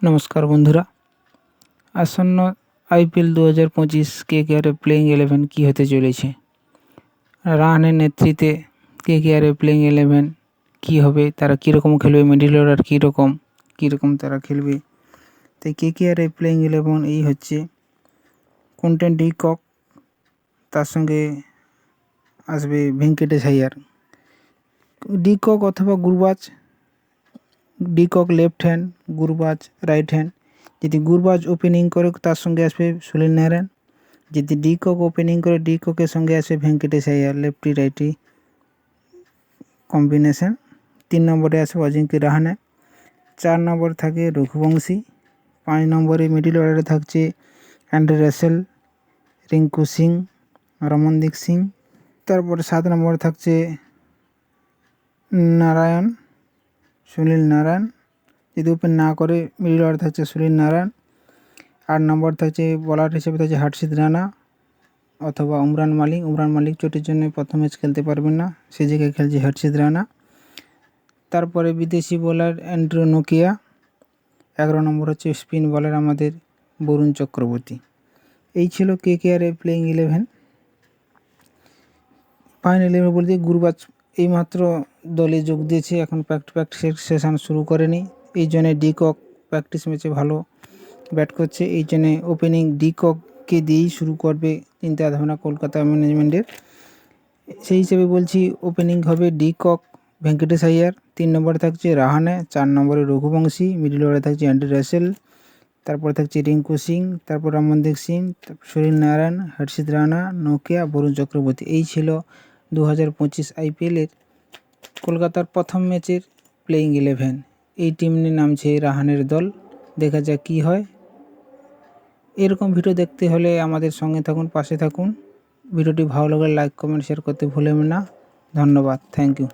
নমস্কার বন্ধুরা, আসন্ন আইপিএল 2025 কেকেআরের প্লেইং 11 কী হতে চলেছে। রাহানের নেতৃত্বে কেকেআরের প্লেইং 11 কী হবে, তারা কীরকম খেলবে, মিডিল অর্ডার কীরকম তারা খেলবে। তাই কেকেআরের প্লেইং 11 এই হচ্ছে কুইন্টন ডি কক, তার সঙ্গে আসবে ভেঙ্কটেশ আইয়ার। ডি কক অথবা Gurbaz, de Kock left hand, Gurbaz right hand. যদি গুরবাজ ওপেনিং করে তার সঙ্গে আসবে সুনীল নারায়ণ, যদি ডি কক ওপেনিং করে ডি ককের সঙ্গে আসবে Venkatesh Iyer, lefty righty combination. 3 নম্বরে আসবে অজিঙ্ক্য রাহানে, 4 নম্বরে থাকে রঘুবংশী, 5 নম্বরে মিডিল অর্ডারে থাকছে অ্যান্ড্রে রাসেল, রিঙ্কু সিং, রমনদীপ সিং। তারপরে 7 নম্বরে থাকছে নারায়ণ, সুনীল নারায়ণ। যদি ওপেন না করে মিডিল অর্ডার থাকছে সুনীল নারায়ণ। 8 নম্বর থাকছে বলার হিসেবে থাকছে হর্ষিত রানা অথবা উমরান মালিক চোটের জন্য প্রথম ম্যাচ খেলতে পারবেন না, সে জায়গায় খেলছে হর্ষিত রানা। তারপরে বিদেশি বোলার অ্যান্ড্রু নোকিয়া। 11 নম্বর হচ্ছে স্পিন বলার আমাদের বরুণ চক্রবর্তী। এই ছিল কেকেআরের প্লেইং 11। ফাইনাল 11 বলতে গুরবাজ এইমাত্র দলে যোগ দিয়েছে, এখন প্র্যাকটিস সেশন শুরু করেনি। এই জন্যে ডি কক প্র্যাকটিস ম্যাচে ভালো ব্যাট করছে, এই জন্যে ওপেনিং ডি কককে দিয়েই শুরু করবে চিন্তাভাবনা কলকাতা ম্যানেজমেন্টের। সেই হিসেবে বলছি ওপেনিং হবে ডি কক, ভেঙ্কটেশ আইয়ার, 3 নম্বরে থাকছে রাহানে, 4 নম্বরে রঘুবংশী, মিডিল অর্ডারে থাকছে অ্যান্ড্রে রাসেল, তারপরে থাকছে রিঙ্কু সিং, তারপর রমনদীপ সিং, সুনীল নারায়ণ, হর্ষিত রানা, নোকিয়া, বরুণ চক্রবর্তী। এই ছিল 2025 আইপিএলের কলকাতার প্রথম ম্যাচের প্লেইং 11। এই টিম নিয়ে নামছে রাহানের দল, দেখা যাক কী হয়। এরকম ভিডিও দেখতে হলে আমাদের সঙ্গে থাকুন, পাশে থাকুন। ভিডিওটি ভালো লাগলে লাইক, কমেন্ট, শেয়ার করতে ভুলবেন না। ধন্যবাদ, থ্যাংক ইউ।